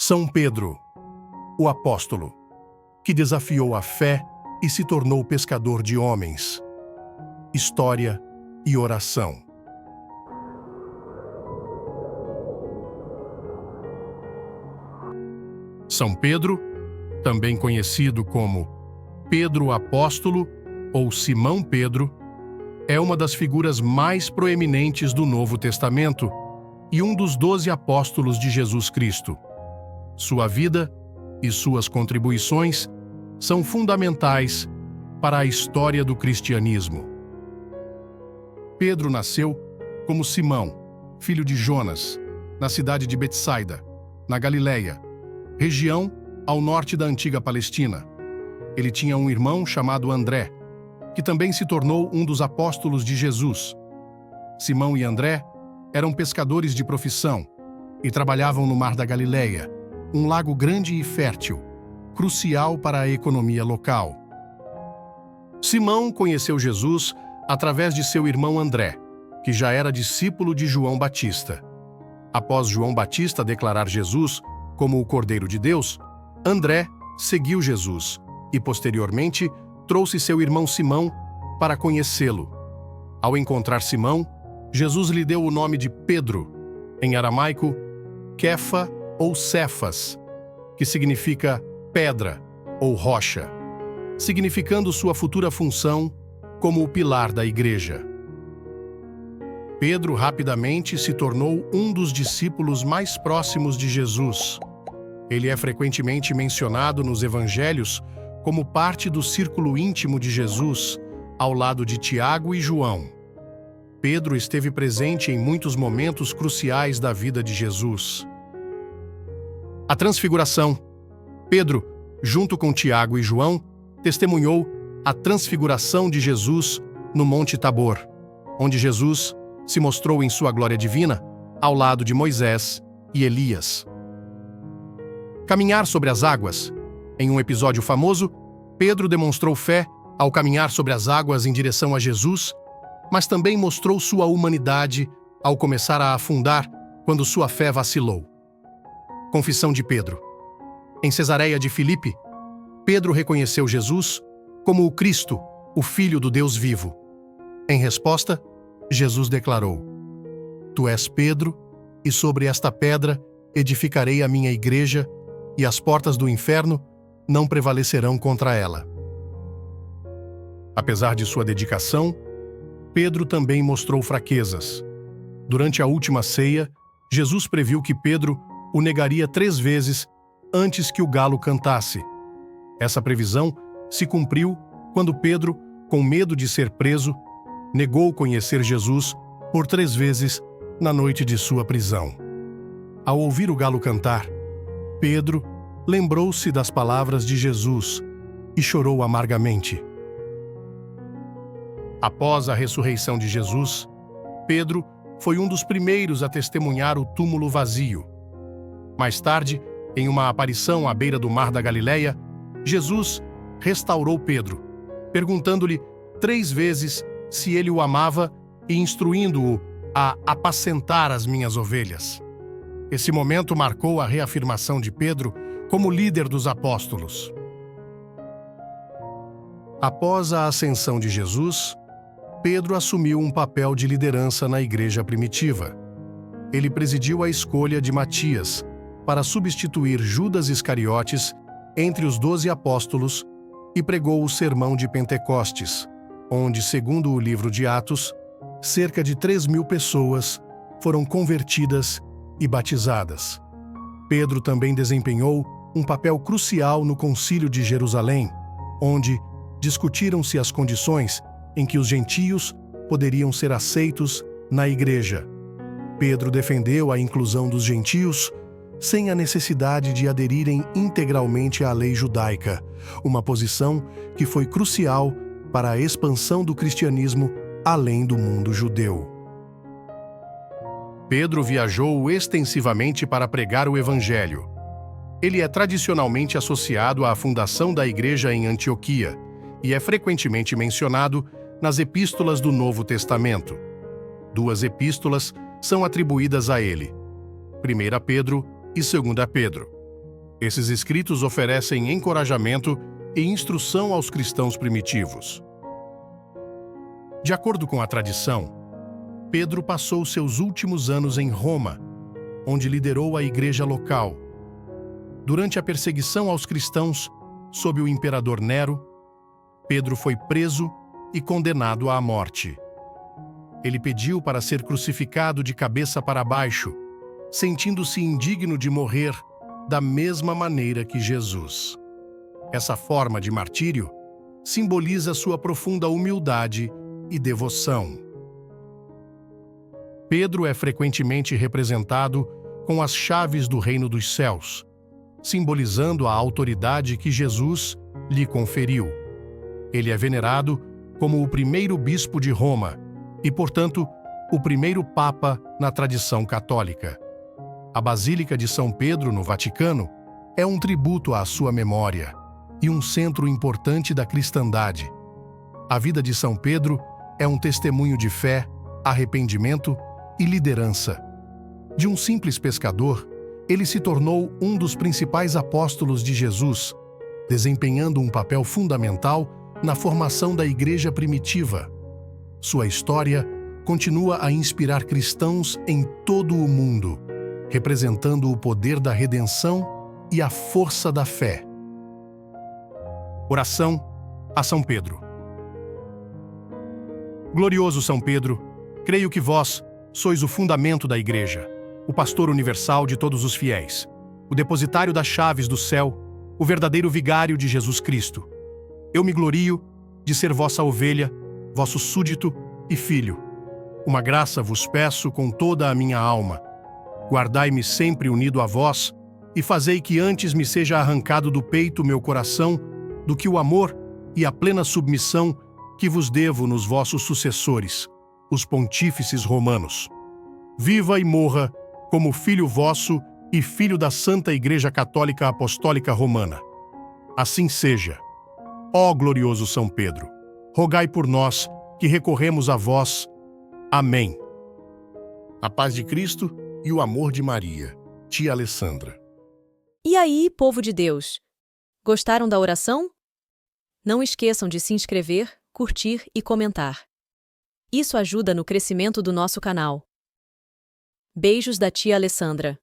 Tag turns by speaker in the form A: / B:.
A: São Pedro, o apóstolo, que desafiou a fé e se tornou pescador de homens. História e oração. São Pedro, também conhecido como Pedro Apóstolo ou Simão Pedro, é uma das figuras mais proeminentes do Novo Testamento e um dos 12 apóstolos de Jesus Cristo. Sua vida e suas contribuições são fundamentais para a história do cristianismo. Pedro nasceu como Simão, filho de Jonas, na cidade de Betsaida, na Galileia, região ao norte da antiga Palestina. Ele tinha um irmão chamado André, que também se tornou um dos apóstolos de Jesus. Simão e André eram pescadores de profissão e trabalhavam no Mar da Galileia, um lago grande e fértil, crucial para a economia local. Simão conheceu Jesus através de seu irmão André, que já era discípulo de João Batista. Após João Batista declarar Jesus como o Cordeiro de Deus, André seguiu Jesus e, posteriormente, trouxe seu irmão Simão para conhecê-lo. Ao encontrar Simão, Jesus lhe deu o nome de Pedro, em aramaico, Kefa ou Cefas, que significa pedra ou rocha, significando sua futura função como o pilar da igreja. Pedro rapidamente se tornou um dos discípulos mais próximos de Jesus. Ele é frequentemente mencionado nos evangelhos como parte do círculo íntimo de Jesus, ao lado de Tiago e João. Pedro esteve presente em muitos momentos cruciais da vida de Jesus. A Transfiguração. Pedro, junto com Tiago e João, testemunhou a transfiguração de Jesus no Monte Tabor, onde Jesus se mostrou em sua glória divina ao lado de Moisés e Elias. Caminhar sobre as águas. Em um episódio famoso, Pedro demonstrou fé ao caminhar sobre as águas em direção a Jesus, mas também mostrou sua humanidade ao começar a afundar quando sua fé vacilou. Confissão de Pedro. Em Cesareia de Filipe, Pedro reconheceu Jesus como o Cristo, o Filho do Deus vivo. Em resposta, Jesus declarou: Tu és Pedro, e sobre esta pedra edificarei a minha igreja, e as portas do inferno não prevalecerão contra ela. Apesar de sua dedicação, Pedro também mostrou fraquezas. Durante a última ceia, Jesus previu que Pedro o negaria 3 vezes antes que o galo cantasse. Essa previsão se cumpriu quando Pedro, com medo de ser preso, negou conhecer Jesus por 3 vezes na noite de sua prisão. Ao ouvir o galo cantar, Pedro lembrou-se das palavras de Jesus e chorou amargamente. Após a ressurreição de Jesus, Pedro foi um dos primeiros a testemunhar o túmulo vazio. Mais tarde, em uma aparição à beira do Mar da Galileia, Jesus restaurou Pedro, perguntando-lhe 3 vezes se ele o amava e instruindo-o a apacentar as minhas ovelhas. Esse momento marcou a reafirmação de Pedro como líder dos apóstolos. Após a ascensão de Jesus, Pedro assumiu um papel de liderança na igreja primitiva. Ele presidiu a escolha de Matias para substituir Judas Iscariotes entre os 12 apóstolos e pregou o Sermão de Pentecostes, onde, segundo o livro de Atos, cerca de 3.000 pessoas foram convertidas e batizadas. Pedro também desempenhou um papel crucial no Concílio de Jerusalém, onde discutiram-se as condições em que os gentios poderiam ser aceitos na igreja. Pedro defendeu a inclusão dos gentios sem a necessidade de aderirem integralmente à lei judaica, uma posição que foi crucial para a expansão do cristianismo além do mundo judeu. Pedro viajou extensivamente para pregar o Evangelho. Ele é tradicionalmente associado à fundação da igreja em Antioquia e é frequentemente mencionado nas epístolas do Novo Testamento. 2 epístolas são atribuídas a ele: 1 Pedro e 2 Pedro. Esses escritos oferecem encorajamento e instrução aos cristãos primitivos. De acordo com a tradição, Pedro passou seus últimos anos em Roma, onde liderou a igreja local. Durante a perseguição aos cristãos, sob o imperador Nero, Pedro foi preso e condenado à morte. Ele pediu para ser crucificado de cabeça para baixo, sentindo-se indigno de morrer da mesma maneira que Jesus. Essa forma de martírio simboliza sua profunda humildade e devoção. Pedro é frequentemente representado com as chaves do reino dos céus, simbolizando a autoridade que Jesus lhe conferiu. Ele é venerado como o primeiro bispo de Roma e, portanto, o primeiro papa na tradição católica. A Basílica de São Pedro, no Vaticano, é um tributo à sua memória e um centro importante da cristandade. A vida de São Pedro é um testemunho de fé, arrependimento e liderança. De um simples pescador, ele se tornou um dos principais apóstolos de Jesus, desempenhando um papel fundamental na formação da igreja primitiva. Sua história continua a inspirar cristãos em todo o mundo, representando o poder da redenção e a força da fé. Oração a São Pedro. Glorioso São Pedro, creio que vós sois o fundamento da Igreja, o pastor universal de todos os fiéis, o depositário das chaves do céu, o verdadeiro vigário de Jesus Cristo. Eu me glorio de ser vossa ovelha, vosso súdito e filho. Uma graça vos peço com toda a minha alma. Guardai-me sempre unido a vós e fazei que antes me seja arrancado do peito meu coração do que o amor e a plena submissão que vos devo nos vossos sucessores, os pontífices romanos. Viva e morra como filho vosso e filho da Santa Igreja Católica Apostólica Romana. Assim seja. Ó glorioso São Pedro, rogai por nós que recorremos a vós. Amém. A paz de Cristo e o amor de Maria, tia Alessandra.
B: E aí, povo de Deus? Gostaram da oração? Não esqueçam de se inscrever, curtir e comentar. Isso ajuda no crescimento do nosso canal. Beijos da tia Alessandra.